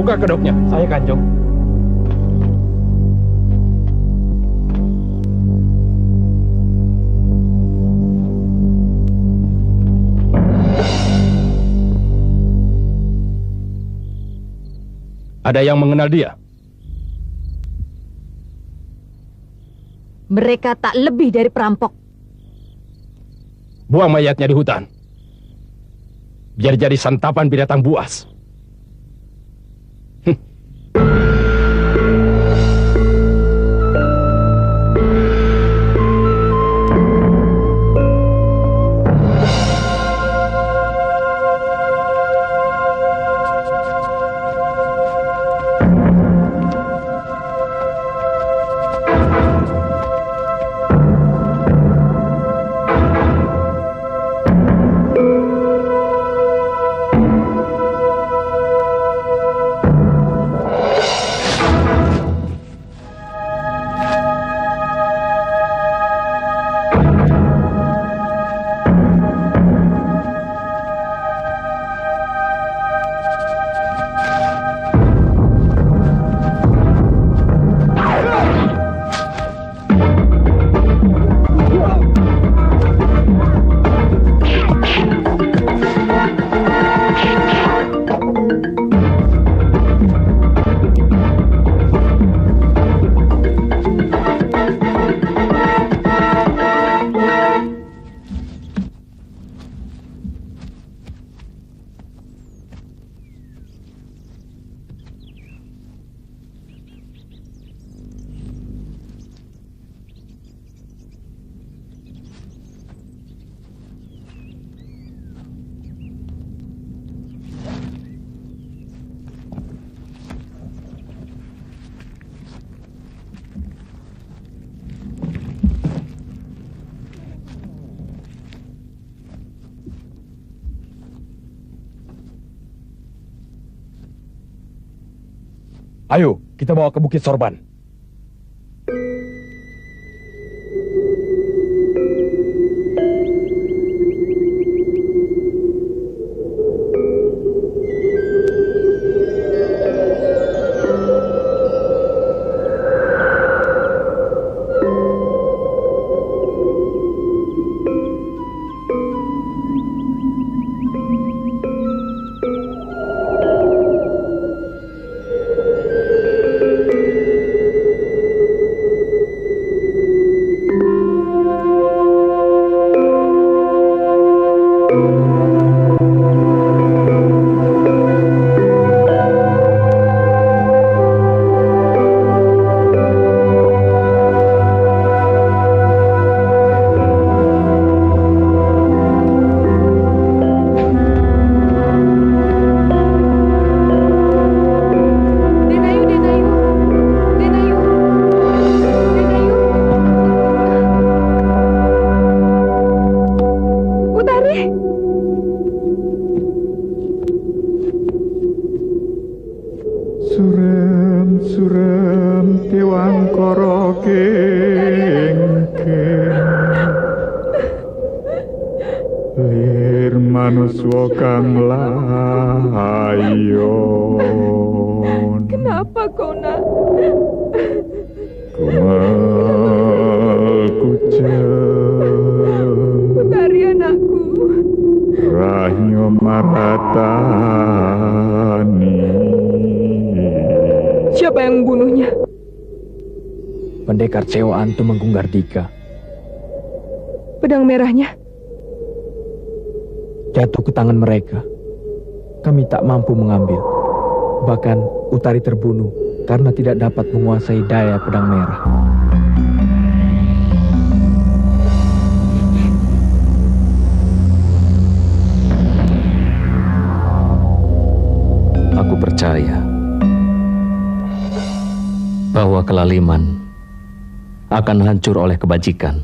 Buka kedoknya. Saya Kanjong. Ada yang mengenal dia? Mereka tak lebih dari perampok. Buang mayatnya di hutan. Biar jadi santapan binatang buas. Ayo, kita bawa ke Bukit Sorban. Kenapa kau nak? Putari anakku. Rahayu Maratani. Siapa yang membunuhnya? Pendekar Cewaan Tumenggung Gardika. Pedang merahnya jatuh ke tangan mereka. Kami tak mampu mengambil. Bahkan Utari terbunuh karena tidak dapat menguasai daya pedang merah. Aku percaya bahwa Kelaliman akan hancur oleh kebajikan.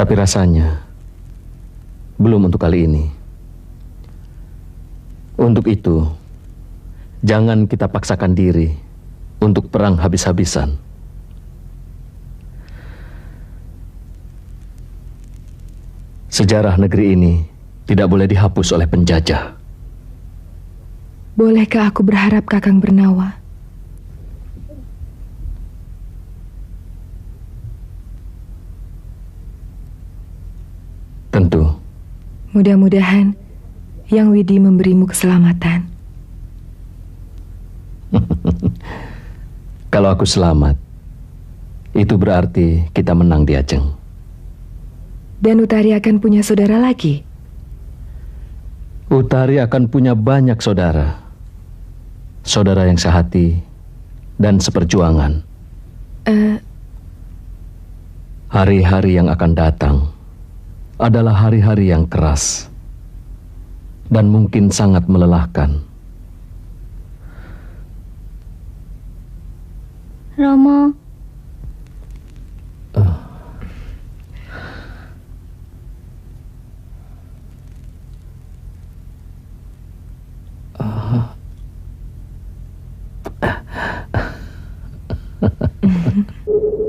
Tapi rasanya belum untuk kali ini. Untuk itu, jangan kita paksakan diri untuk perang habis-habisan. Sejarah negeri ini tidak boleh dihapus oleh penjajah. Bolehkah aku berharap Kakang Bernawa? Tentu. Mudah-mudahan Yang Widi memberimu keselamatan. Kalau aku selamat, itu berarti kita menang di Ajeng. Dan Utari akan punya saudara lagi. Utari akan punya banyak saudara. Saudara yang sehati dan seperjuangan. Hari-hari yang akan datang adalah hari-hari yang keras dan mungkin sangat melelahkan. Rama.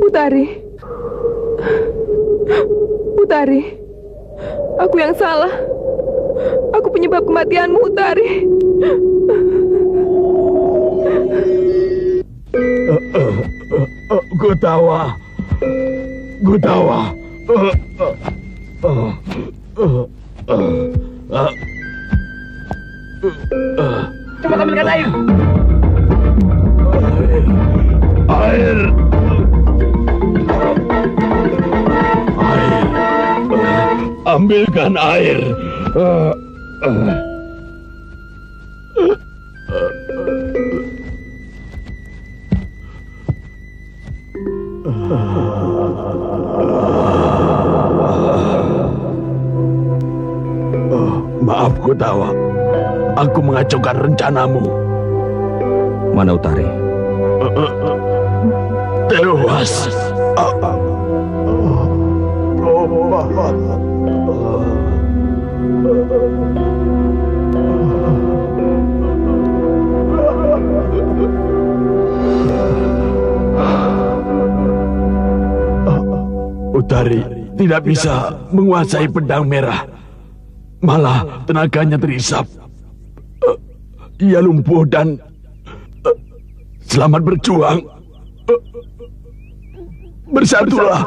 Utari. Utari. Aku yang salah. Aku penyebab kematianmu, Utari. Gutawa. Cepat ambilkan air. Air. Ambilkan air. Maaf Gutawa, aku mengacaukan rencanamu. Mana Utari? Tewas. Utari tidak bisa menguasai pedang merah. Malah tenaganya terisap. Ia lumpuh dan selamat berjuang. Bersatulah.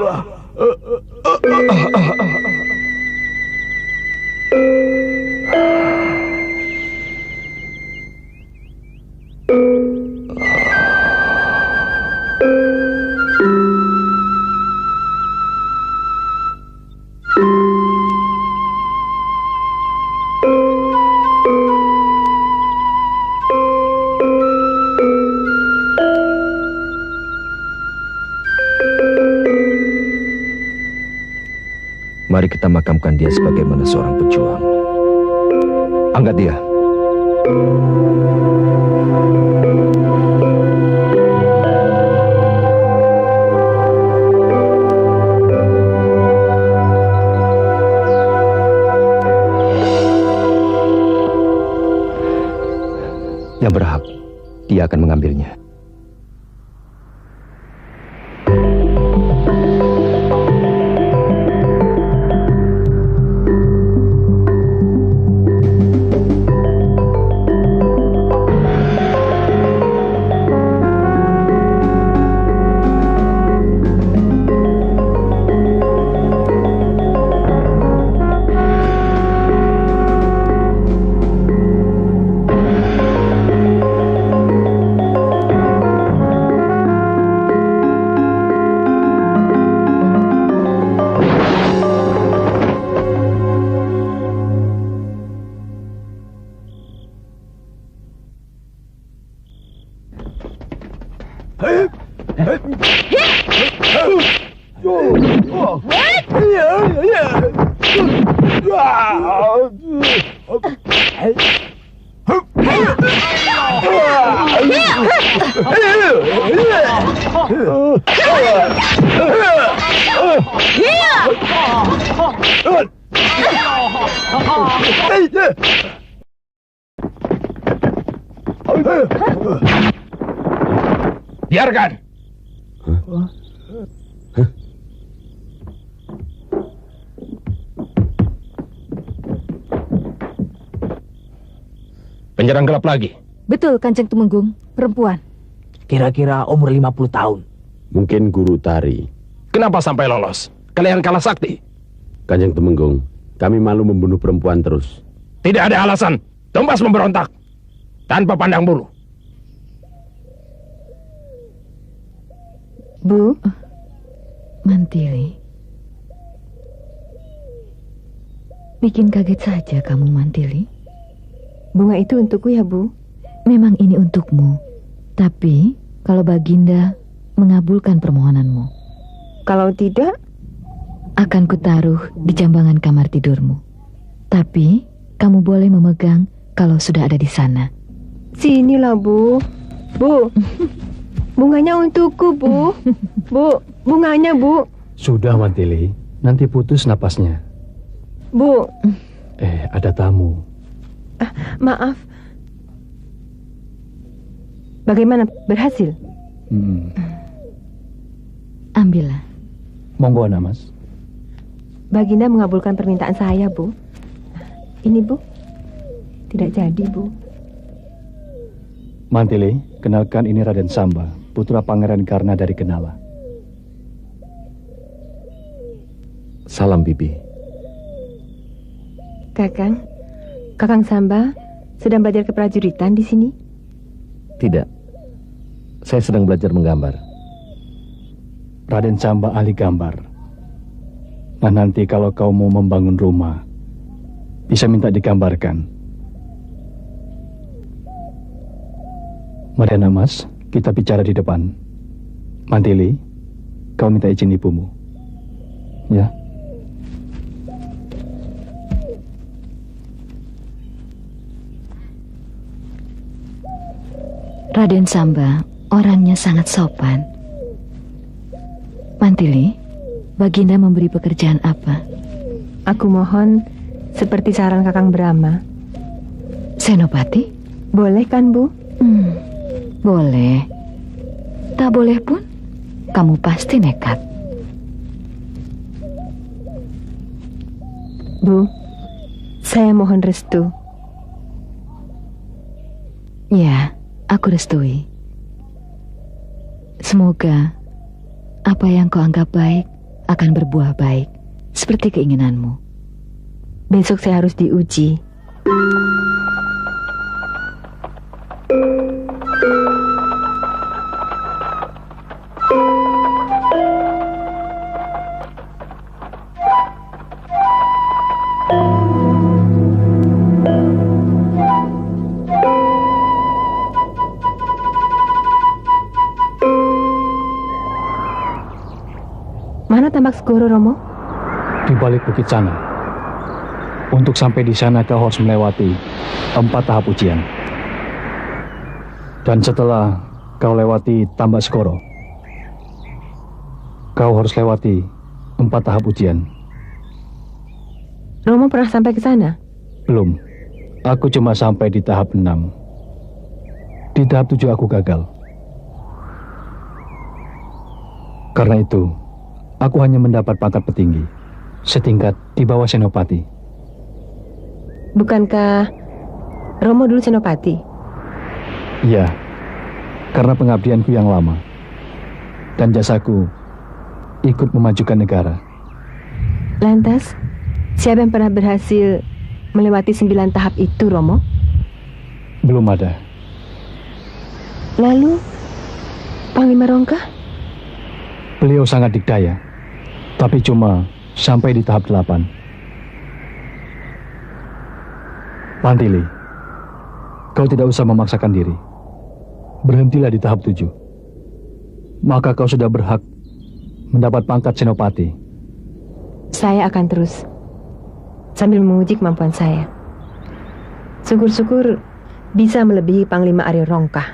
Mari kita makamkan dia sebagaimana seorang pejuang. Angkat dia. Yang berhak, dia akan mengambilnya. Biarkan. Penyerang gelap lagi. Betul, Kanjeng Tumenggung. Perempuan. Kira-kira umur 50 tahun. Mungkin guru tari. Kenapa sampai lolos? Kalian kalah sakti. Kanjeng Tumenggung, kami malu membunuh perempuan terus. Tidak ada alasan. Tumbas memberontak. Tanpa pandang bulu. Bu, Mantili. Bikin kaget saja kamu, Mantili. Bunga itu untukku ya, Bu. Memang ini untukmu. Tapi kalau Baginda mengabulkan permohonanmu, Kalau tidak, akan kutaruh di jambangan kamar tidurmu. Tapi kamu boleh memegang kalau sudah ada di sana. sinilah, Bu. Bu, bunganya untukku, Bu. Bu, bunganya, Bu. Sudah, Mantili. Nanti putus napasnya. Bu, Ada tamu. maaf. Bagaimana, berhasil? Ambillah. Monggo, Ana Mas. Baginda mengabulkan permintaan saya, Bu. Ini, Bu. Tidak jadi, Bu. Mantili, kenalkan ini Raden Samba, putra Pangeran Karna dari Kenala. Salam, Bibi. Kakang Samba sedang belajar keprajuritan di sini? Tidak. Saya sedang belajar menggambar. Raden Samba ahli gambar. Nah, nanti kalau kau mau membangun rumah, bisa minta digambarkan. Mari, Ana Mas, kita bicara di depan. Mantili, kau minta izin ibumu. Ya. Raden Samba orangnya sangat sopan. Mantili, Baginda memberi pekerjaan apa? Aku mohon seperti saran Kakang Brahma. Senopati? Boleh kan, Bu? Boleh. Tak boleh pun, kamu pasti nekat. Bu, saya mohon restu. Ya, aku restui. Semoga apa yang kau anggap baik akan berbuah baik, seperti keinginanmu. Besok saya harus diuji. Mana tambak Segoro, Romo? Di balik bukit sana. Untuk sampai di sana kau harus melewati 4 tahap ujian. Dan setelah kau lewati Tambak Segoro, kau harus lewati 4 tahap ujian. Romo pernah sampai ke sana? Belum. Aku cuma sampai di tahap 6. Di tahap 7 aku gagal. Karena itu, aku hanya mendapat pangkat petinggi, setingkat di bawah senopati. Bukankah Romo dulu senopati? Iya, karena pengabdianku yang lama dan jasaku ikut memajukan negara. Lantas, siapa yang pernah berhasil melewati 9 tahap itu, Romo? Belum ada. Lalu, Panglima Rongka? Beliau sangat dikdaya, tapi cuma sampai di tahap 8. Mantili, kau tidak usah memaksakan diri. Berhentilah di tahap 7. Maka kau sudah berhak mendapat pangkat senopati. Saya akan terus sambil menguji kemampuan saya. Syukur-syukur bisa melebihi Panglima Arya Rongka.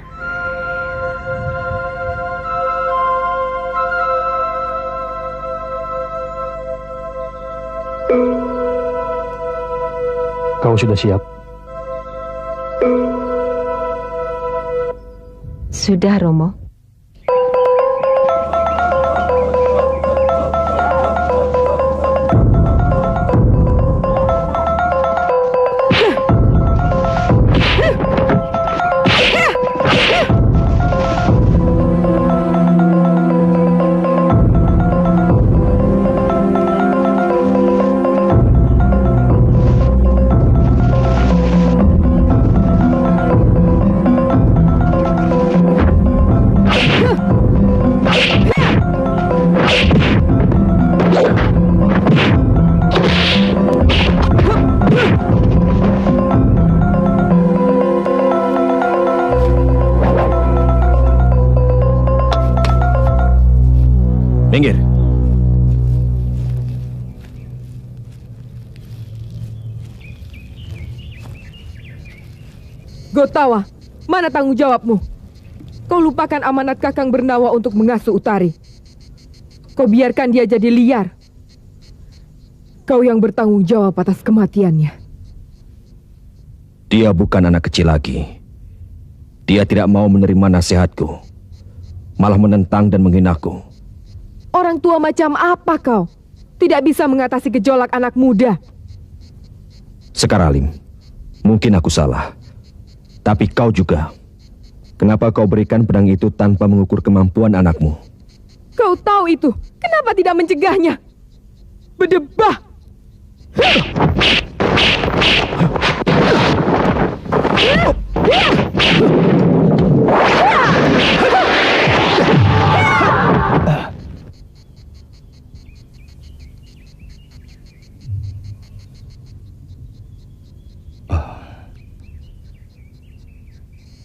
Kau sudah siap? Sudah, Romo. Gotawa, mana tanggung jawabmu? Kau lupakan amanat Kakang Bernawa untuk mengasuh Utari. Kau biarkan dia jadi liar. Kau yang bertanggung jawab atas kematiannya. Dia bukan anak kecil lagi. Dia tidak mau menerima nasihatku, malah menentang dan menghinaku. Orang tua macam apa kau? Tidak bisa mengatasi gejolak anak muda. Sekar Alim, mungkin aku salah. Tapi kau juga. Kenapa kau berikan pedang itu tanpa mengukur kemampuan anakmu? Kau tahu itu. Kenapa tidak mencegahnya? Berdebah.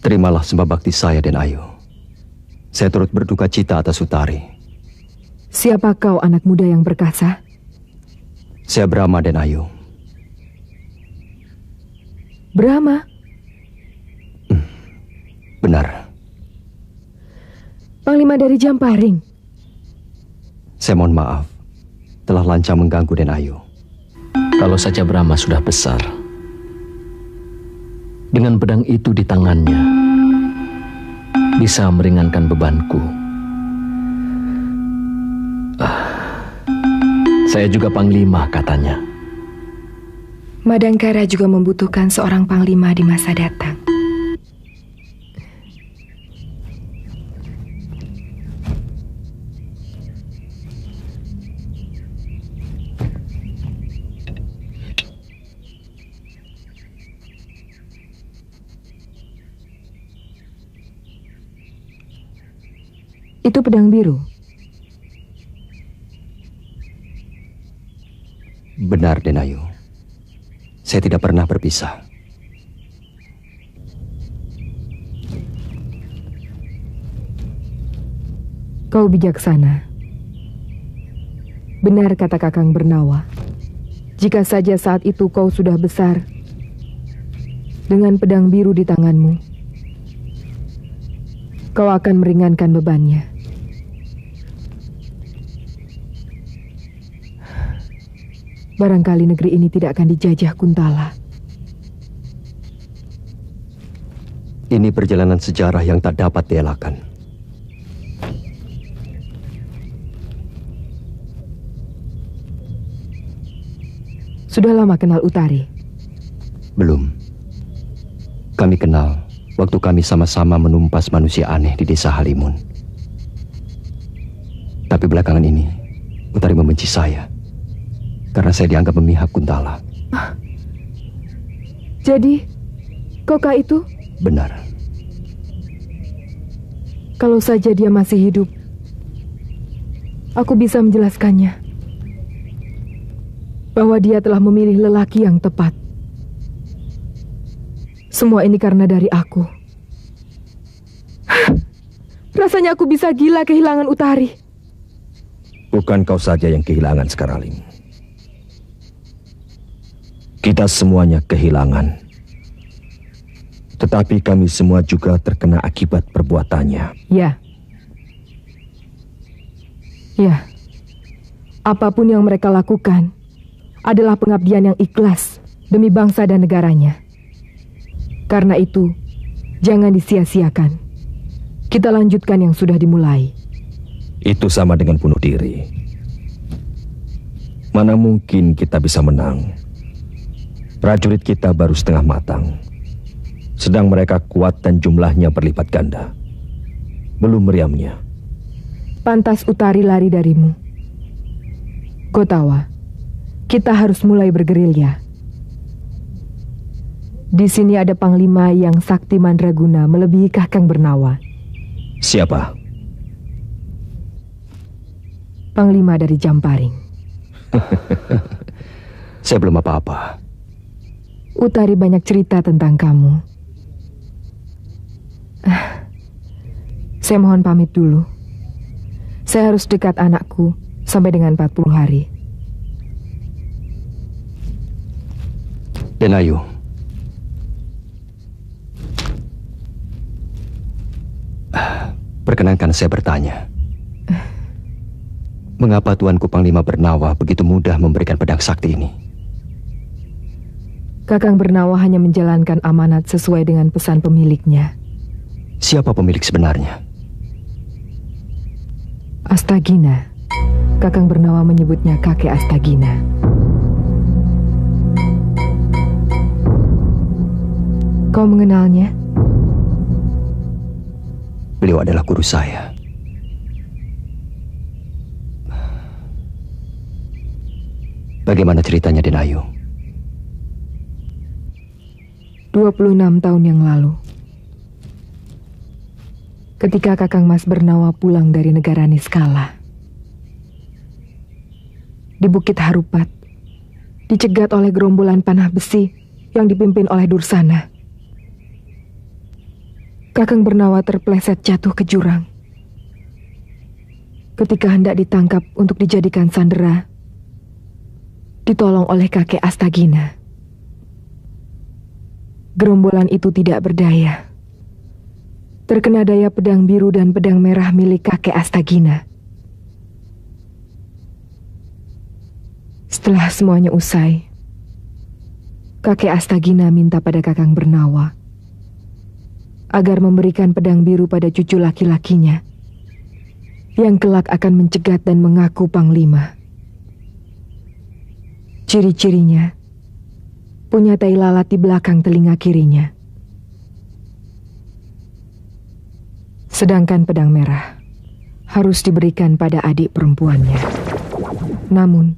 Terimalah sembah bakti saya dan Ayu. Saya turut berduka cita atas Utari. Siapa kau, anak muda yang perkasa? Saya Brahma dan Ayu. Brahma? Benar. Panglima dari Jamparing. Saya mohon maaf telah lancang mengganggu dan Ayu. Kalau saja Brahma sudah besar, dengan pedang itu di tangannya, bisa meringankan bebanku. Saya juga panglima katanya. Madangkara juga membutuhkan seorang panglima di masa datang. Itu pedang biru. Benar, Denayu. Saya tidak pernah berpisah. Kau bijaksana. Benar kata Kakang Bernawa. Jika saja saat itu kau sudah besar, dengan pedang biru di tanganmu, kau akan meringankan bebannya. Barangkali negeri ini tidak akan dijajah Kuntala. Ini perjalanan sejarah yang tak dapat dielakkan. Sudah lama kenal Utari? Belum. Kami kenal waktu kami sama-sama menumpas manusia aneh di desa Halimun. Tapi belakangan ini, Utari membenci saya karena saya dianggap memihak Kuntala. Jadi, Koka itu? Benar. Kalau saja dia masih hidup, aku bisa menjelaskannya bahwa dia telah memilih lelaki yang tepat. Semua ini karena dari aku. Rasanya aku bisa gila kehilangan Utari. Bukan kau saja yang kehilangan, Sekar Alim. Kita semuanya kehilangan. Tetapi kami semua juga terkena akibat perbuatannya. Ya. Ya. Apapun yang mereka lakukan adalah pengabdian yang ikhlas demi bangsa dan negaranya. Karena itu, jangan disia-siakan. Kita lanjutkan yang sudah dimulai. Itu sama dengan bunuh diri. Mana mungkin kita bisa menang? Prajurit kita baru setengah matang, sedang mereka kuat dan jumlahnya berlipat ganda. Belum meriamnya. Pantas Utari lari darimu. Gotawa, kita harus mulai bergerilya. Di sini ada panglima yang sakti mandraguna melebihi Kakang Bernawa. Siapa? Panglima dari Jamparing. Saya belum apa-apa. Utari banyak cerita tentang kamu. Saya mohon pamit dulu. Saya harus dekat anakku sampai dengan 40 hari. Denayu, Perkenankan saya bertanya. Mengapa Tuanku Panglima Bernawa begitu mudah memberikan pedang sakti ini? Kakang Bernawa hanya menjalankan amanat sesuai dengan pesan pemiliknya. Siapa pemilik sebenarnya? Astagina. Kakang Bernawa menyebutnya kakek Astagina. Kau mengenalnya? Beliau adalah guru saya. Bagaimana ceritanya, Denayu? 26 tahun yang lalu, ketika Kakang Mas Bernawa pulang dari negara Niskala, di Bukit Harupat, dicegat oleh gerombolan panah besi yang dipimpin oleh Dursana. Kakang Bernawa terpleset jatuh ke jurang. Ketika hendak ditangkap untuk dijadikan sandera, ditolong oleh kakek Astagina. Gerombolan itu tidak berdaya. Terkena daya pedang biru dan pedang merah milik kakek Astagina. Setelah semuanya usai, kakek Astagina minta pada Kakang Bernawa agar memberikan pedang biru pada cucu laki-lakinya yang kelak akan mencegat dan mengaku panglima. Ciri-cirinya, punya tai lalat di belakang telinga kirinya. Sedangkan pedang merah harus diberikan pada adik perempuannya. Namun,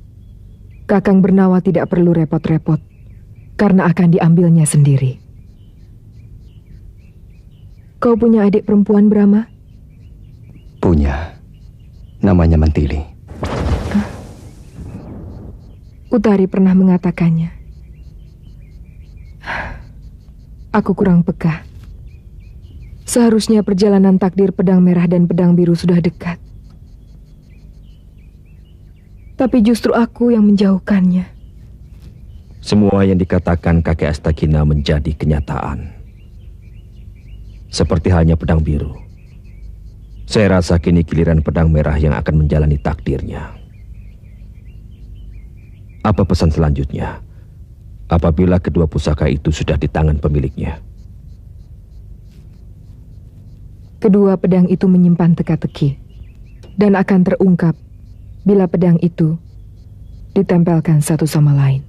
Kakang Bernawa tidak perlu repot-repot karena akan diambilnya sendiri. Kau punya adik perempuan, Brahma? Punya. Namanya Mentili. Utari pernah mengatakannya. Aku kurang peka. Seharusnya perjalanan takdir pedang merah dan pedang biru sudah dekat. Tapi justru aku yang menjauhkannya. Semua yang dikatakan kakek Astagina menjadi kenyataan. Seperti halnya pedang biru. Saya rasa kini giliran pedang merah yang akan menjalani takdirnya. Apa pesan selanjutnya apabila kedua pusaka itu sudah di tangan pemiliknya? Kedua pedang itu menyimpan teka-teki dan akan terungkap bila pedang itu ditempelkan satu sama lain.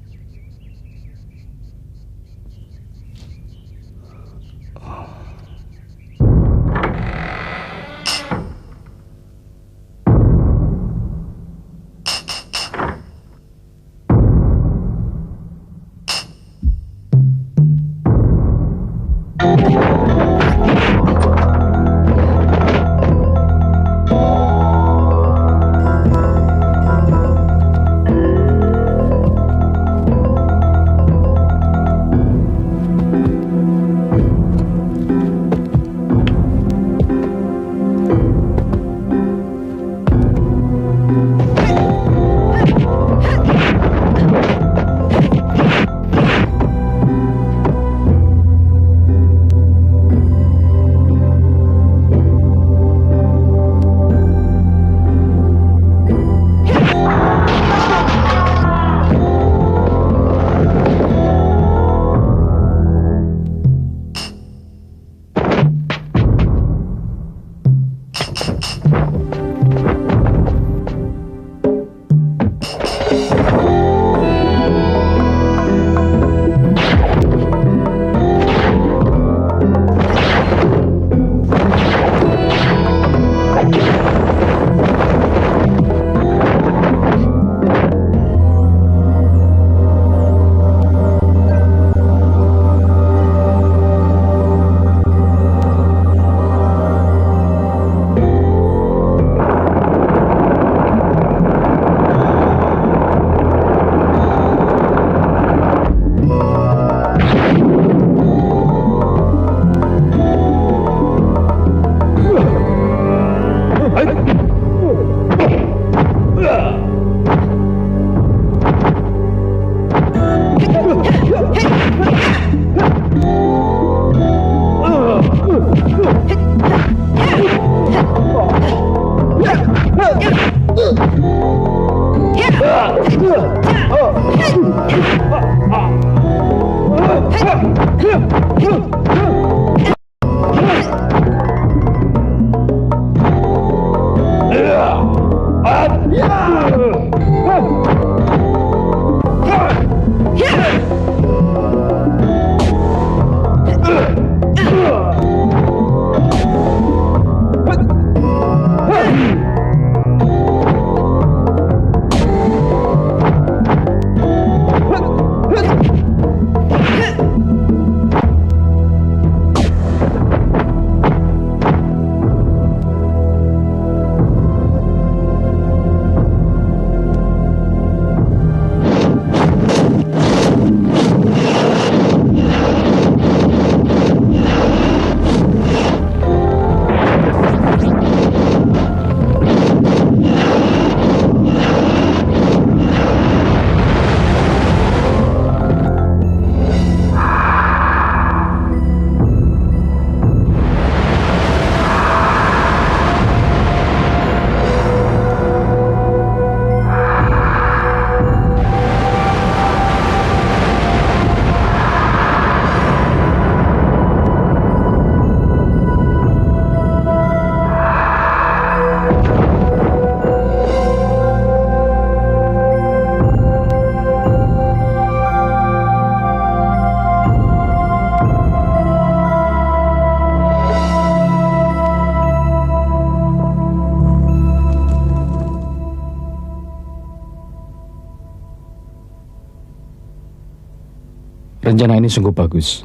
Rencana ini sungguh bagus.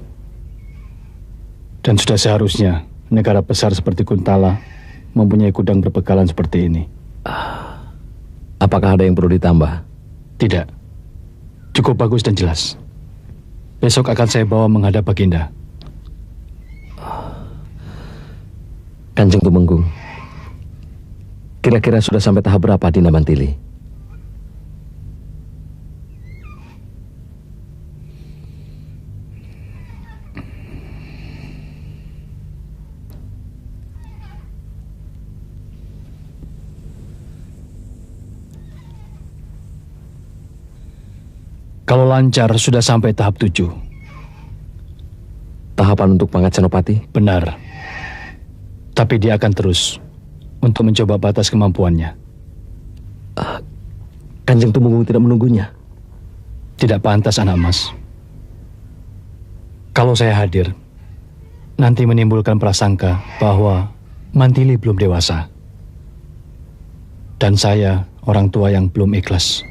Dan sudah seharusnya negara besar seperti Kuntala mempunyai gudang berbekalan seperti ini. Apakah ada yang perlu ditambah? Tidak. Cukup bagus dan jelas. Besok akan saya bawa menghadap Baginda. Kanjeng Tumenggung, kira-kira sudah sampai tahap berapa Dinda Mantili? Kalau lancar sudah sampai tahap 7. Tahapan untuk pangkat Senopati? Benar. Tapi dia akan terus untuk mencoba batas kemampuannya. Kanjeng Tumenggung tidak menunggunya? Tidak pantas, anak mas. Kalau saya hadir, nanti menimbulkan prasangka bahwa Mantili belum dewasa. Dan saya orang tua yang belum ikhlas.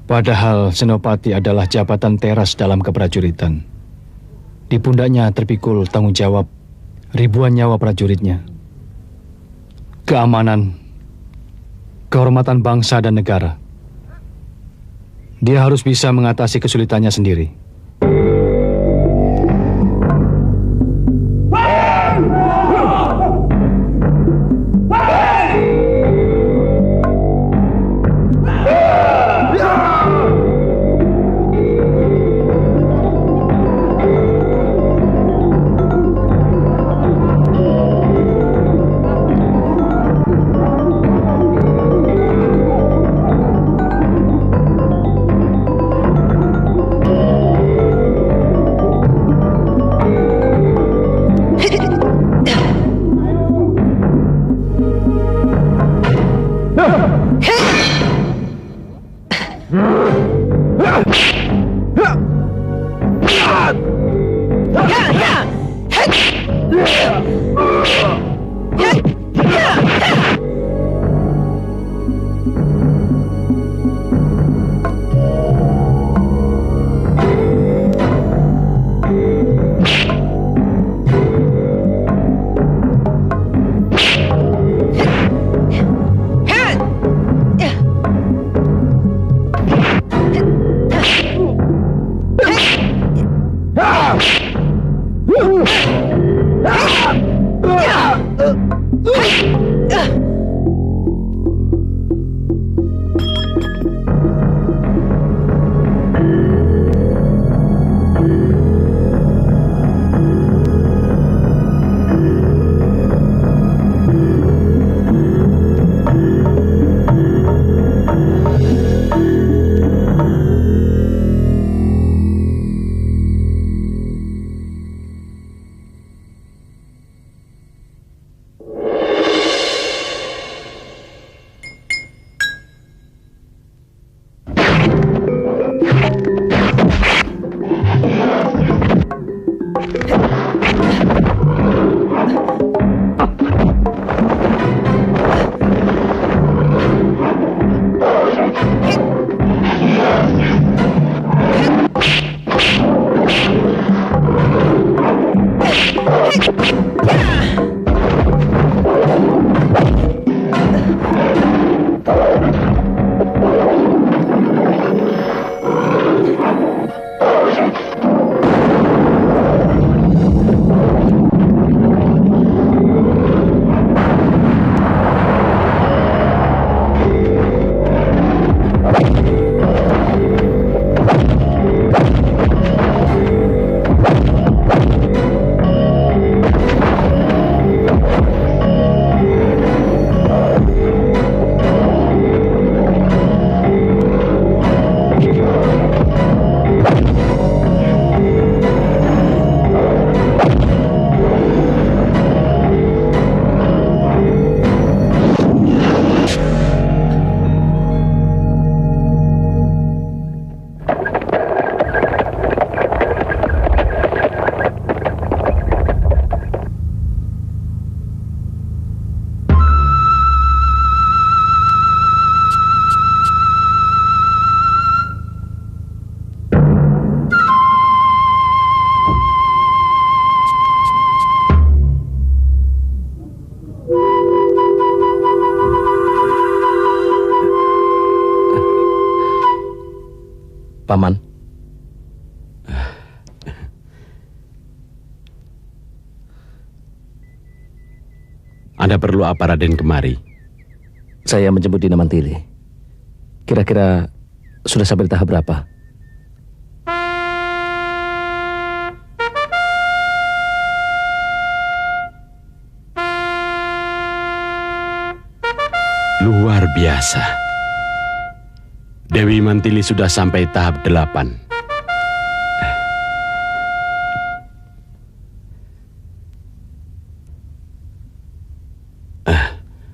Padahal Senopati adalah jabatan teras dalam keprajuritan. Di pundaknya terpikul tanggung jawab ribuan nyawa prajuritnya. Keamanan, kehormatan bangsa dan negara. Dia harus bisa mengatasi kesulitannya sendiri. Paman. Anda perlu apa Raden kemari? Saya menjemput Dina Mantili. Kira-kira sudah sampai di tahap berapa? Luar biasa. Dewi Mantili sudah sampai tahap 8.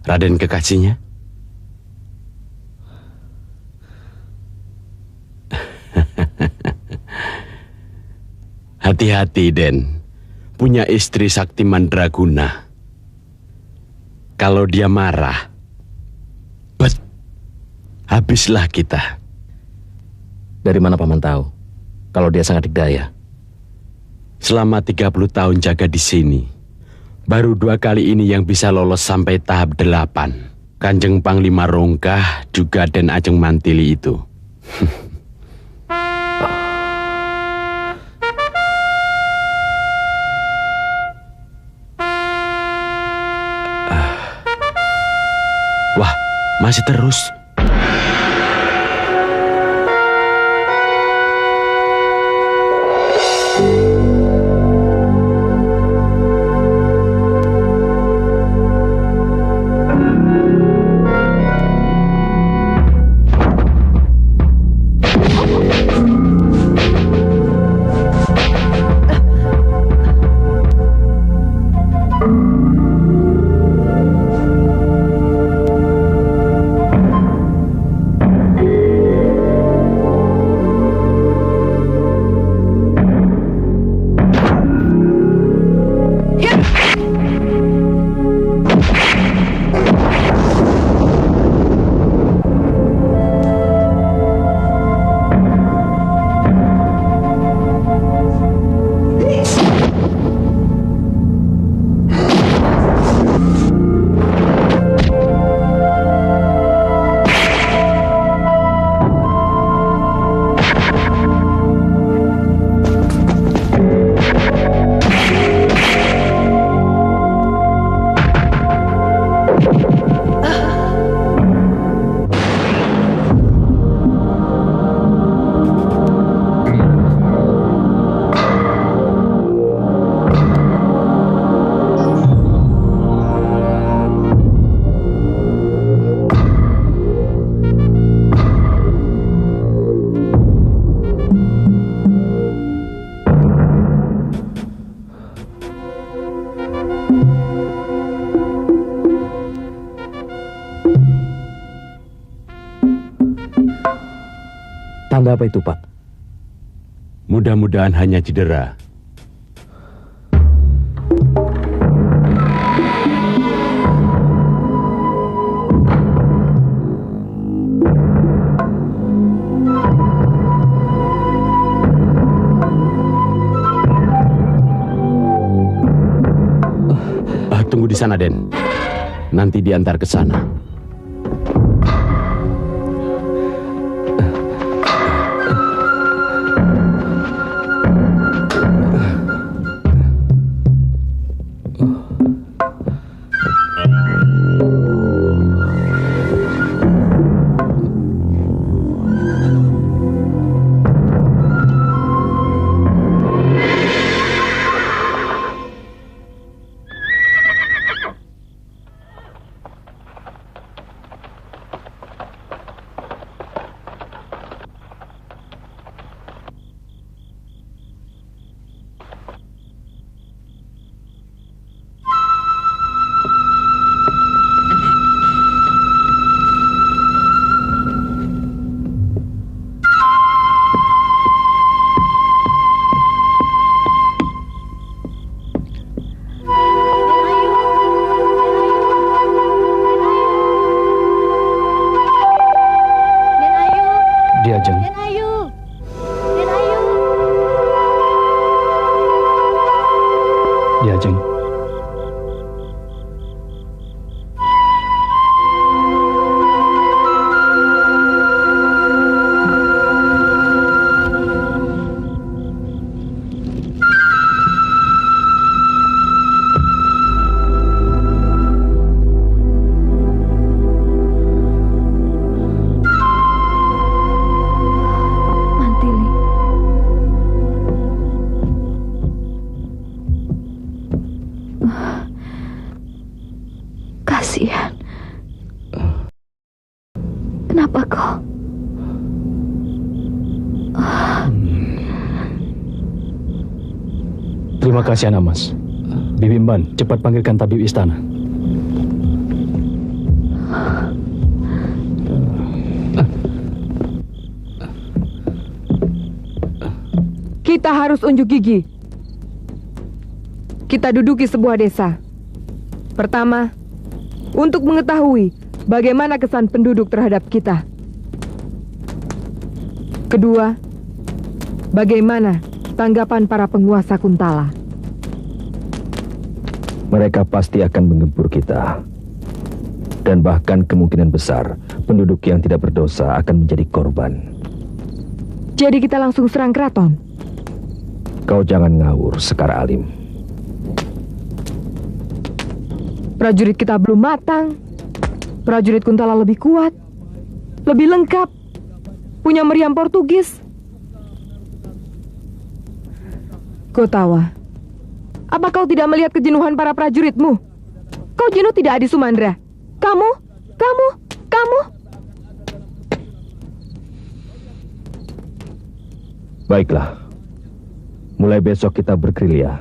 Raden kekasihnya? Hati-hati, Den. Punya istri sakti mandraguna. Kalau dia marah, habislah kita. Dari mana Paman tahu kalau dia sangat dikdaya? Selama 30 tahun jaga di sini, baru 2 kali ini yang bisa lolos sampai tahap 8. Kanjeng Panglima Rongkah juga Den Ajeng Mantili itu. Wah, masih terus. Tanda apa itu, Pak? Mudah-mudahan hanya cedera. Tunggu di sana, Den. Nanti diantar ke sana. Kasihan. Kenapa kau? Terima kasih, Anamas. Bibi Mban, cepat panggilkan tabib istana. Kita harus unjuk gigi. Kita duduki sebuah desa. Pertama, untuk mengetahui bagaimana kesan penduduk terhadap kita. Kedua, bagaimana tanggapan para penguasa Kuntala. Mereka pasti akan menggempur kita. Dan bahkan kemungkinan besar penduduk yang tidak berdosa akan menjadi korban. Jadi kita langsung serang keraton. Kau jangan ngawur, Sekar Alim. Prajurit kita belum matang. Prajurit Kuntala lebih kuat, lebih lengkap, punya meriam Portugis. Gotawa, apa kau tidak melihat kejenuhan para prajuritmu? Kau jenuh tidak, Adi Sumandra? Kamu. Baiklah. Mulai besok kita bergerilya.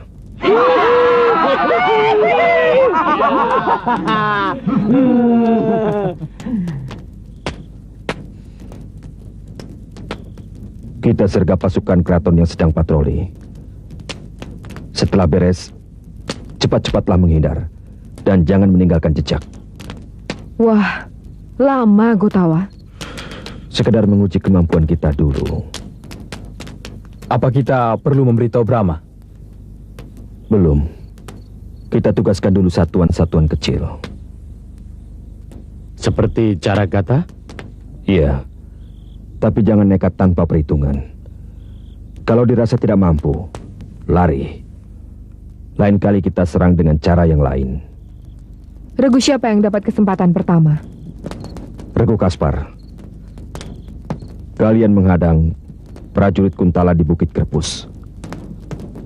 Kita sergap pasukan keraton yang sedang patroli. Setelah beres, cepat-cepatlah menghindar. Dan jangan meninggalkan jejak. Wah, lama Gotawa. Sekedar menguji kemampuan kita dulu. Apa kita perlu memberitahu Brahma? Belum. Kita tugaskan dulu satuan-satuan kecil. Seperti cara kata? Iya. Tapi jangan nekat tanpa perhitungan. Kalau dirasa tidak mampu, lari. Lain kali kita serang dengan cara yang lain. Regu siapa yang dapat kesempatan pertama? Regu Kaspar. Kalian menghadang prajurit Kuntala di Bukit Kerpus.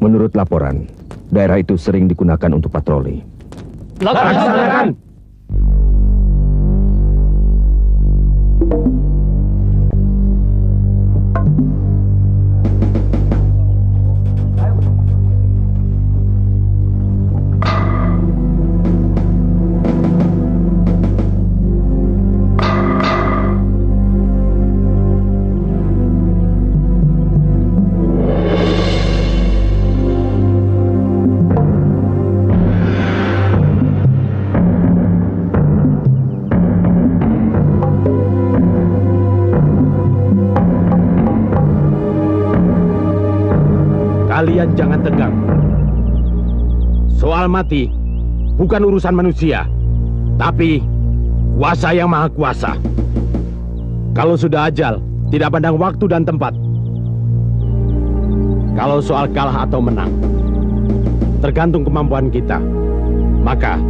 Menurut laporan, daerah itu sering digunakan untuk patroli. Laksanakan! Kalian jangan tegang. Soal mati bukan urusan manusia, tapi kuasa yang maha kuasa. Kalau sudah ajal, tidak pandang waktu dan tempat. Kalau soal kalah atau menang, tergantung kemampuan kita. Maka,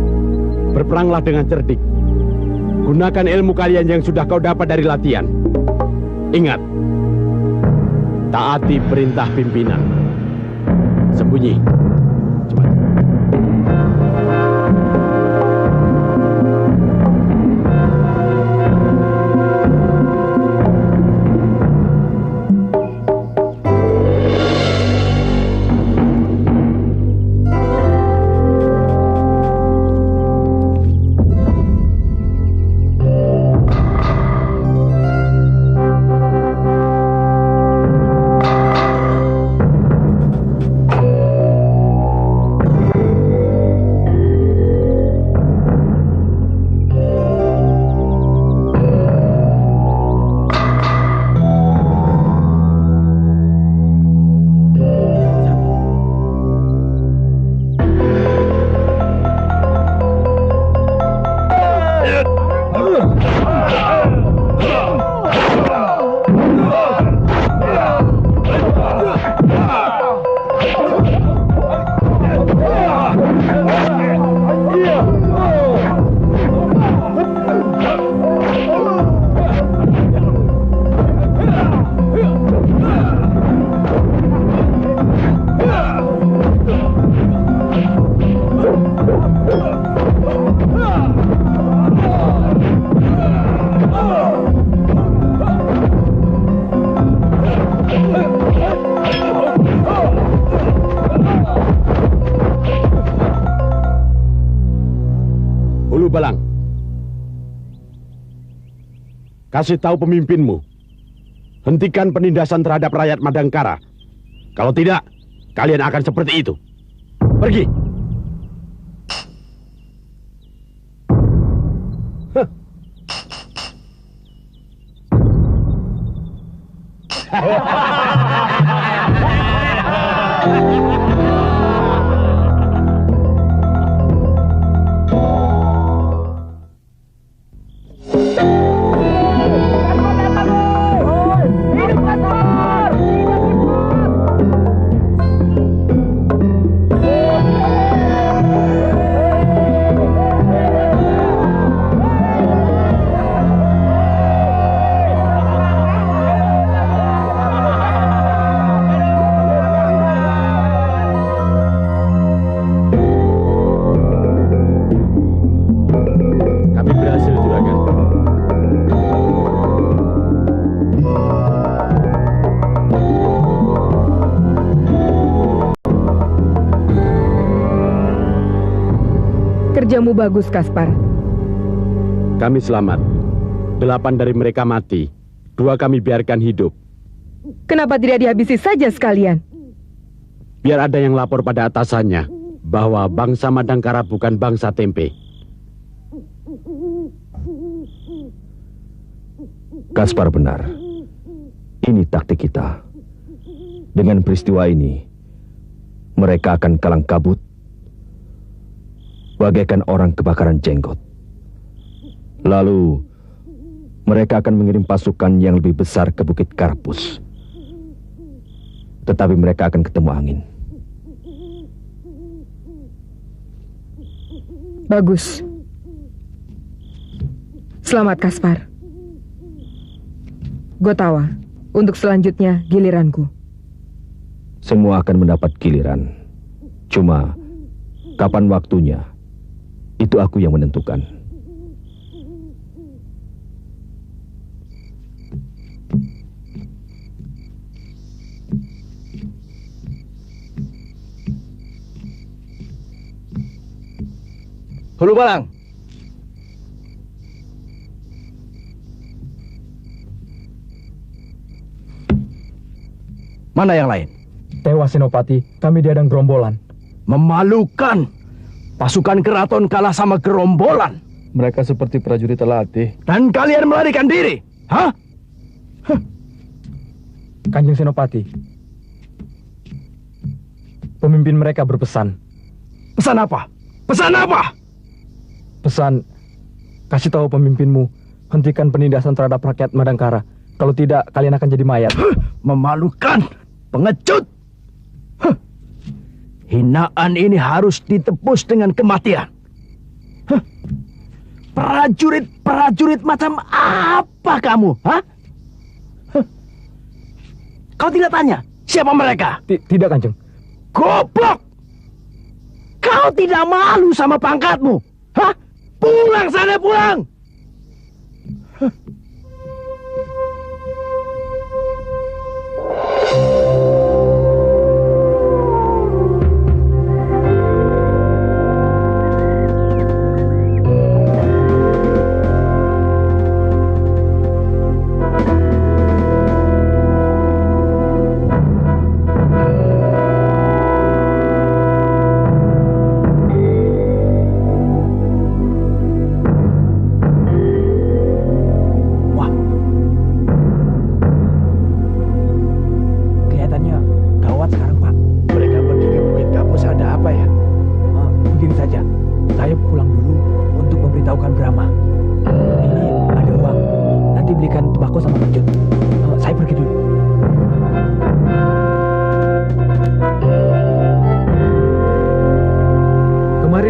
berperanglah dengan cerdik. Gunakan ilmu kalian yang sudah kau dapat dari latihan. Ingat, taati perintah pimpinan. Sembunyi. Cepat. Balang. Kasih tahu pemimpinmu. Hentikan penindasan terhadap rakyat Madangkara. Kalau tidak, kalian akan seperti itu. Pergi. Kerjamu bagus, Kaspar. Kami selamat. 8 dari mereka mati. 2 kami biarkan hidup. Kenapa tidak dihabisi saja sekalian? Biar ada yang lapor pada atasannya bahwa bangsa Madangkara bukan bangsa tempe. Kaspar benar. Ini taktik kita. Dengan peristiwa ini, mereka akan kalang kabut bagaikan orang kebakaran jenggot. Lalu, mereka akan mengirim pasukan yang lebih besar ke Bukit Karpus. Tetapi mereka akan ketemu angin. Bagus. Selamat, Kaspar. Gotawa, untuk selanjutnya giliranku. Semua akan mendapat giliran. Cuma, kapan waktunya, itu aku yang menentukan. Hulu Balang. Mana yang lain? Tewas Senopati, kami diadang gerombolan. Memalukan. Pasukan keraton kalah sama gerombolan. Mereka seperti prajurit terlatih. Dan kalian melarikan diri? Hah? Kanjeng Senopati, pemimpin mereka berpesan. Pesan apa? Pesan apa? Pesan, kasih tahu pemimpinmu, hentikan penindasan terhadap rakyat Madangkara. Kalau tidak, kalian akan jadi mayat. Memalukan. Pengecut. Hinaan ini harus ditebus dengan kematian. Prajurit macam apa kamu? Hah? Kau tidak tanya siapa mereka? Tidak, Kanjeng. Goblok! Kau tidak malu sama pangkatmu? Hah? Pulang sana, pulang!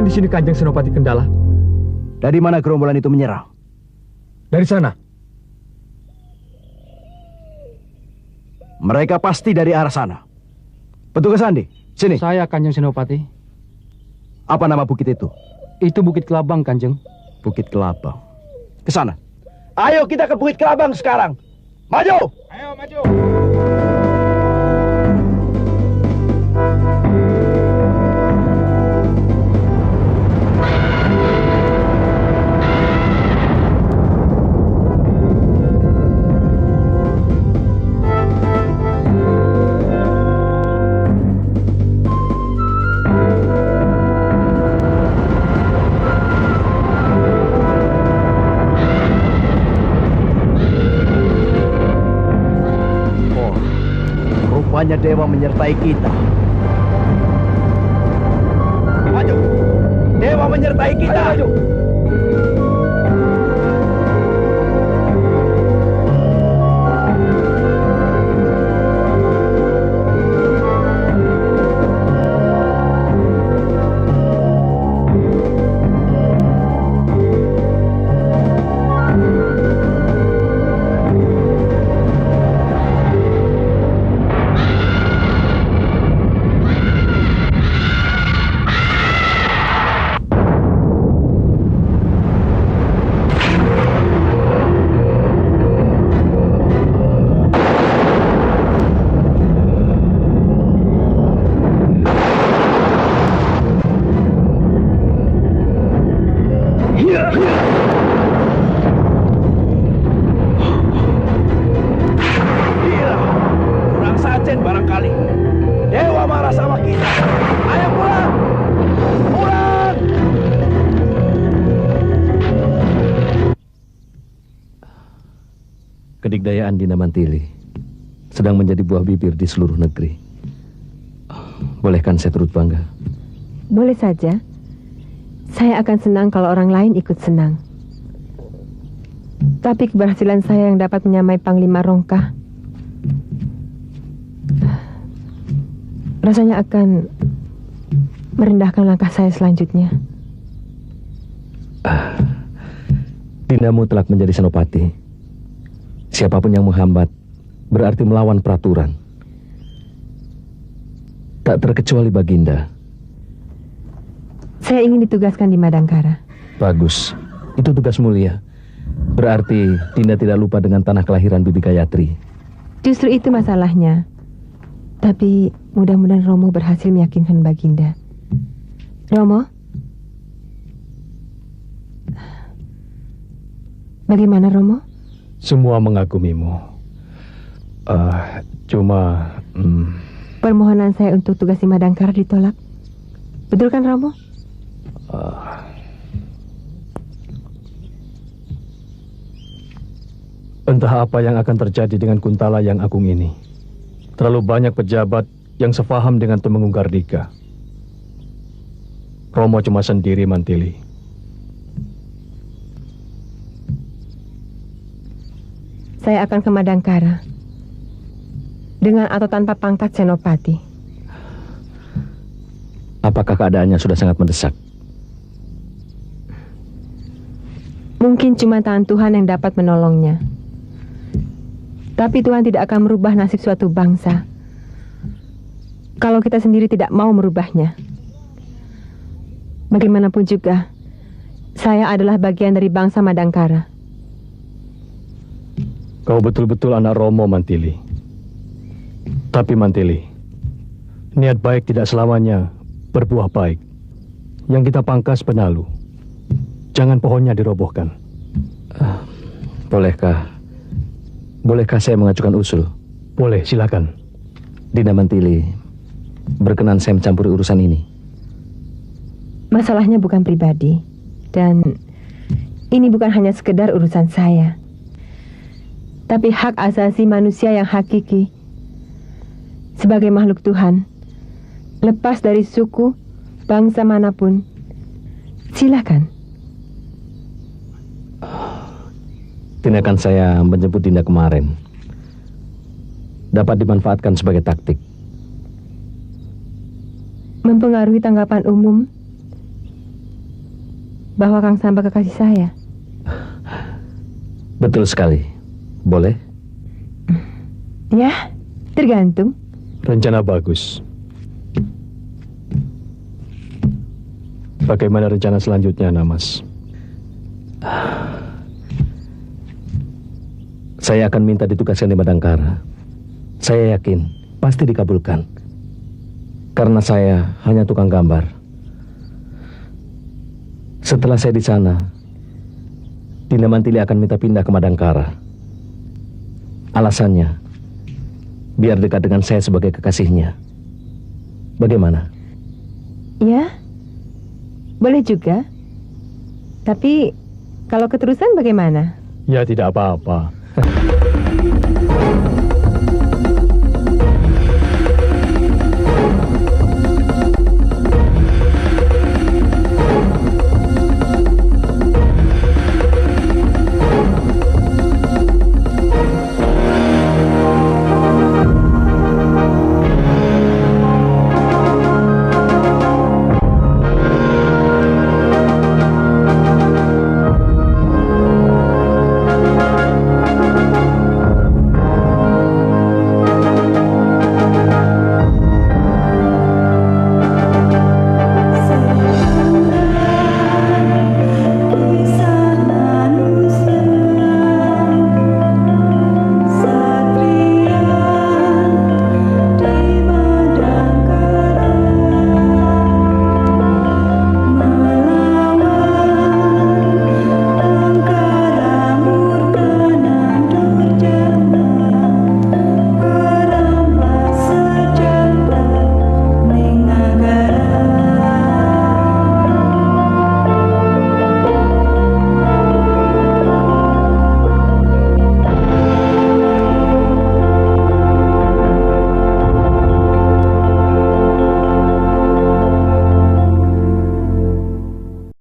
Di sini Kanjeng Senopati Kendala. Dari mana gerombolan itu menyerang? Dari sana. Mereka pasti dari arah sana. Petugas Andi, sini. Saya Kanjeng Senopati. Apa nama bukit itu? Itu Bukit Kelabang, Kanjeng. Bukit Kelabang. Ke sana. Ayo kita ke Bukit Kelabang sekarang. Maju! Ayo maju! selamanya dewa menyertai kita. Maju! Dewa menyertai kita! Ayo, maju! Kurang sajen barangkali. Dewa marah sama kita. Ayo pulang! Pulang! Kedikdayaan Dinda Mantili sedang menjadi buah bibir di seluruh negeri. Bolehkan saya turut bangga? Boleh saja. Saya akan senang kalau orang lain ikut senang. Tapi keberhasilan saya yang dapat menyamai Panglima Rongkah rasanya akan merendahkan langkah saya selanjutnya. Dindamu telah menjadi senopati. Siapapun yang menghambat berarti melawan peraturan. Tak terkecuali Baginda. Saya ingin ditugaskan di Madangkara. Bagus, itu tugas mulia. Berarti Dinda tidak lupa dengan tanah kelahiran Bibi Gayatri. Justru itu masalahnya. Tapi mudah-mudahan Romo berhasil meyakinkan Baginda. Romo? Bagaimana Romo? Semua mengagumimu. Cuma... Permohonan saya untuk tugas di Madangkara ditolak. Betul kan Romo? Entah apa yang akan terjadi dengan Kuntala yang agung ini. Terlalu banyak pejabat yang sefaham dengan Temenggung Gardika. Romo cuma sendiri, Mantili. Saya akan ke Madangkara. Dengan atau tanpa pangkat senopati. Apakah keadaannya sudah sangat mendesak? Mungkin cuma tangan Tuhan yang dapat menolongnya. Tapi Tuhan tidak akan merubah nasib suatu bangsa kalau kita sendiri tidak mau merubahnya. Bagaimanapun juga, saya adalah bagian dari bangsa Madangkara. Kau betul-betul anak Romo, Mantili. Tapi Mantili, niat baik tidak selamanya berbuah baik. Yang kita pangkas penalu. Jangan pohonnya dirobohkan. Bolehkah saya mengajukan usul? Boleh, silakan. Dinda Mantili berkenan saya mencampuri urusan ini. Masalahnya bukan pribadi. Dan ini bukan hanya sekedar urusan saya. Tapi hak asasi manusia yang hakiki. Sebagai makhluk Tuhan, lepas dari suku, bangsa manapun, silakan. Tindakan saya menjemput Dinda kemarin dapat dimanfaatkan sebagai taktik. Mempengaruhi tanggapan umum bahwa Kang Samba kekasih saya. Betul sekali. Boleh? Ya, tergantung. Rencana bagus. Bagaimana rencana selanjutnya, Namas? Saya akan minta ditugaskan di Madangkara. Saya yakin pasti dikabulkan. Karena saya hanya tukang gambar. Setelah saya di sana, Dinda Mantili akan minta pindah ke Madangkara. Alasannya, biar dekat dengan saya sebagai kekasihnya. Bagaimana? Ya, boleh juga. Tapi kalau keterusan bagaimana? Ya tidak apa-apa.